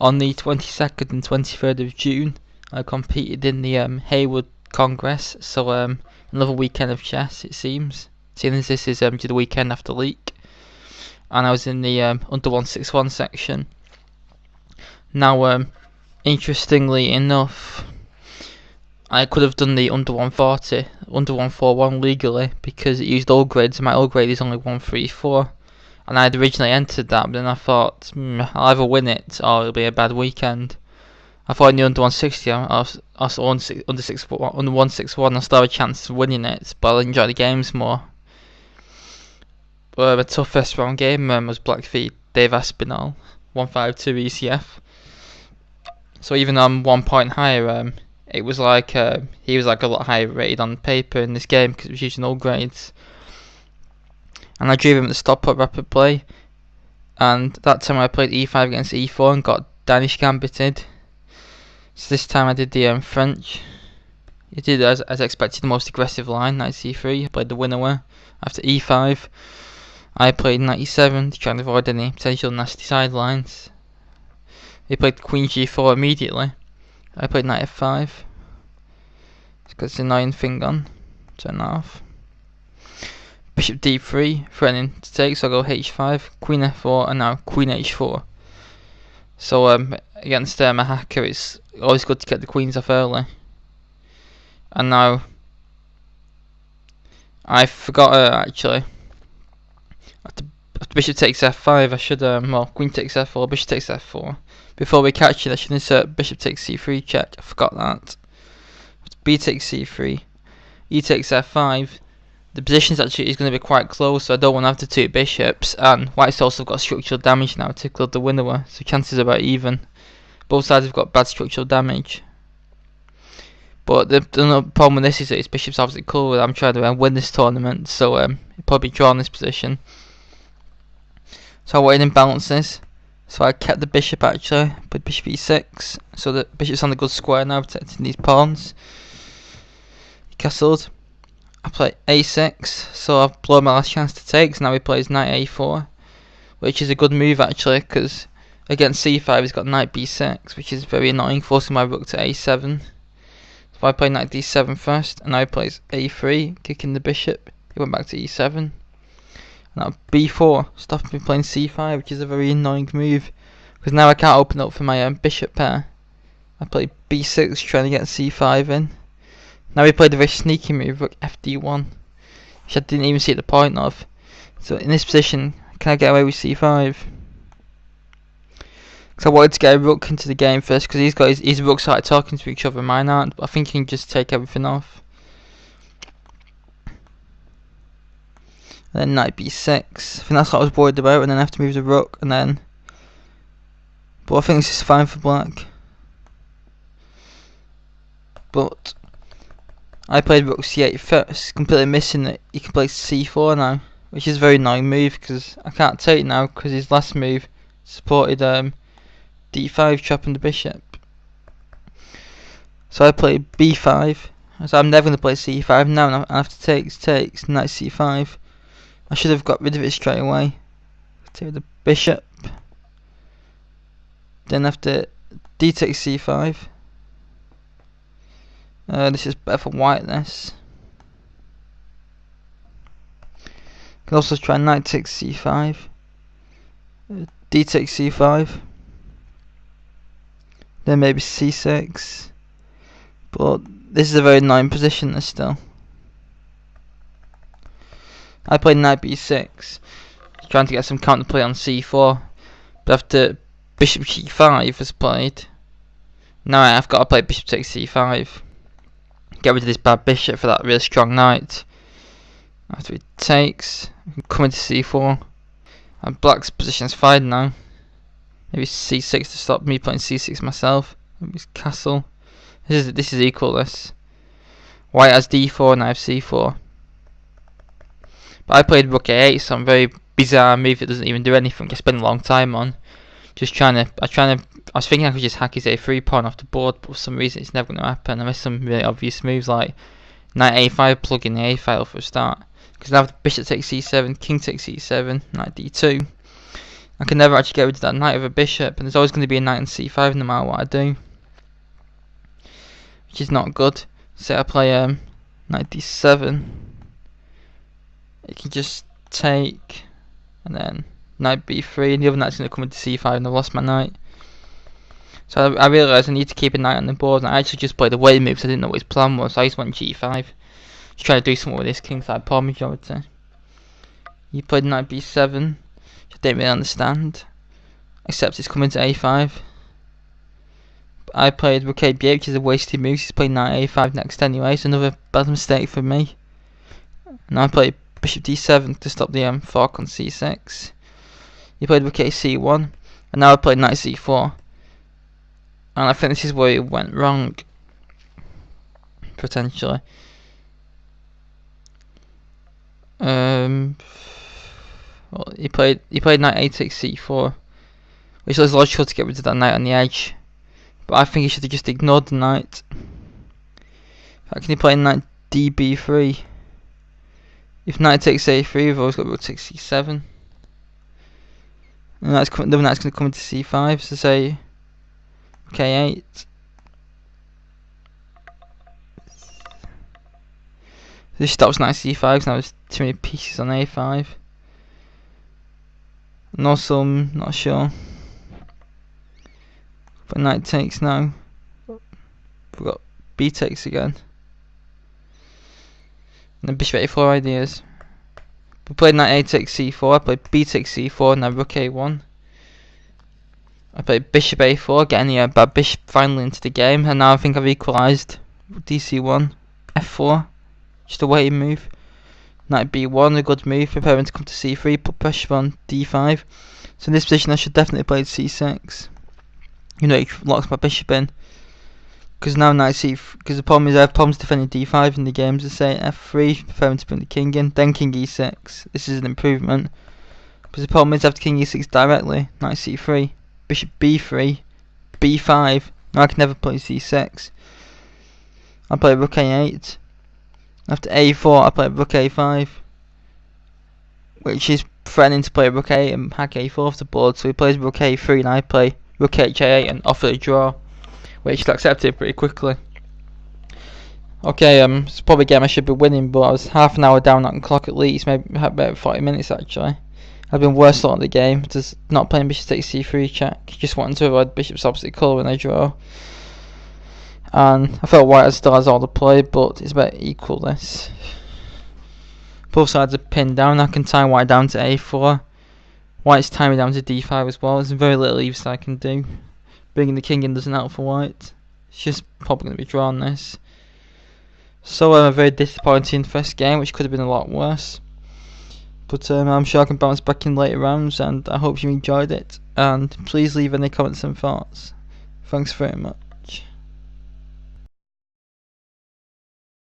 On the 22nd and 23rd of June, I competed in the Heywood Congress, so another weekend of chess it seems, seeing as this is the weekend after Leak, and I was in the under 161 section. Now, interestingly enough, I could have done the under 140, under 141 legally because it used all grades, and my all grade is only 134. And I had originally entered that, but then I thought, I'll either win it or it'll be a bad weekend. I thought in the under 160, under 161, I'll still have a chance of winning it, but I'll enjoy the games more. But the toughest round game was Black v Dave Aspinall, 152 ECF. So even though I'm 1 point higher, it was like he was like a lot higher rated on paper in this game because it was using all grades. And I drew him at the stop at rapid play, and that time I played e5 against e4 and got Danish gambited. So this time I did the French. It did as expected, the most aggressive line, knight c3. I played the winner after e5. I played knight e7 to try and avoid any potential nasty sidelines. He played queen g4 immediately. I played knight f5. It's got this annoying thing on. Turn that off. Bishop d3, threatening to take, so I'll go h5, queen f4, and now queen h4. So against a hacker, it's always good to get the queens off early. And now I forgot actually. After bishop takes f5, I should well, queen takes f4, bishop takes f4. Before we catch it, I should insert bishop takes c3 check. I forgot that. B takes c3, e takes f5. The position is going to be quite close, so I don't want to have the two bishops, and White's also got structural damage now, particularly the winner, so chances are about even. Both sides have got bad structural damage. But the problem with this is that his bishop's obviously cool. I'm trying to win this tournament, so he'll probably draw in this position. So I wanted imbalances, so I kept the bishop actually, put bishop e6, so the bishop's on the good square now, protecting these pawns. He castled. I play a6, so I've blown my last chance to take, so now he plays knight a4, which is a good move actually, because against c5 he's got knight b6, which is very annoying, forcing my rook to a7. So I play knight d7 first, and now he plays a3, kicking the bishop. He went back to e7. Now b4, stopping me playing c5, which is a very annoying move, because now I can't open up for my bishop pair. I play b6, trying to get c5 in. Now he played a very sneaky move, rook fd1, which I didn't even see the point of. So in this position, can I get away with c5? Because I wanted to get a rook into the game first, because he's got his rooks started talking to each other, mine aren't, but I think he can just take everything off. And then knight b6, I think that's what I was worried about, and then I have to move the rook, and then... But I think this is fine for black. But... I played rook c8 first, completely missing that he can play c4 now, which is a very annoying move because I can't take now because his last move supported d5, trapping the bishop. So I played b5, so I'm never going to play c5 now, after takes, knight c5. I should have got rid of it straight away. Take the bishop. Then after d takes c5. This is better for white, this. Can also try knight takes c5. D takes c5. Then maybe c6. But this is a very annoying position, this still. I played knight b6, trying to get some counterplay on c4. But after bishop g5 is played, now I've got to play bishop takes c5. Get rid of this bad bishop for that really strong knight. After it takes, I can come into c4. And black's position is fine now. Maybe c6 to stop me playing c6 myself. Maybe castle. This is equal. This. White has d4 and I have c4. But I played rook a8, some very bizarre move that doesn't even do anything. I spent a long time on. Just trying to. I was thinking I could just hack his a3 pawn off the board, but for some reason it's never going to happen. I missed some really obvious moves like knight a5, plug in the a file for a start. Because now the bishop takes c7, king takes c7, knight d2. I can never actually get rid of that knight with a bishop, and there's always going to be a knight in c5 no matter what I do, which is not good. Say I play knight d7, it can just take, and then knight b3, and the other knight's going to come into c5, and I've lost my knight. So I realised I need to keep a knight on the board, and I actually just played away moves. I didn't know what his plan was, so I just went g5. Just trying to do something with this kingside pawn majority. He played knight b7, which I didn't really understand, except it's coming to a5. I played rook a8, which is a wasted move. He's playing knight a5 next anyway, so another bad mistake for me. And I played bishop d7 to stop the fork on c6. He played rook ac1, and now I played knight c4. And I think this is where it went wrong, potentially. Well, he played knight a takes c4, which was logical to get rid of that knight on the edge. But I think he should have just ignored the knight. How can he play knight db3? If knight takes a3, we've always got rook takes c7. And the other knight's going to come into c5, so say K8. This stops knight c5 because now there's too many pieces on a5. And also, I'm not sure. But knight takes now. We've got b takes again. And then bishop a4 ideas. We played knight a takes c4, I played b takes c4, now rook a1. I played bishop a4, getting the bad bishop finally into the game, and now I think I've equalised. dc1, f4, just a waiting move. Knight b1, a good move, preparing to come to c3, put pressure on d5. So in this position I should definitely play c6. You know, it locks my bishop in. Because now knight c3, because the problem is I have problems defending d5 in the games. I say f3, preparing to bring the king in, then king e6. This is an improvement. Because the problem is after king e6 directly, knight c3. Bishop b3, b5. Now I can never play c6. I play rook a8. After a4, I play rook a5, which is threatening to play rook a8 and hack a4 off the board. So he plays rook a3, and I play rook h8 and offer a draw, which is accepted pretty quickly. Okay, it's probably a game I should be winning, but I was half an hour down on the clock at least, maybe about 40 minutes actually. I've been worse on the game, just not playing bishop takes c3 check, just wanting to avoid bishop's opposite colour when I draw. And I felt white still has all the play, but it's about equal this. Both sides are pinned down, I can tie white down to a4. White's tying me down to d5 as well, there's very little either side I can do. Bringing the king in doesn't help for white. It's just probably going to be drawn this. So a very disappointing first game, which could have been a lot worse. But I'm sure I can bounce back in later rounds, and I hope you enjoyed it. And please leave any comments and thoughts. Thanks very much.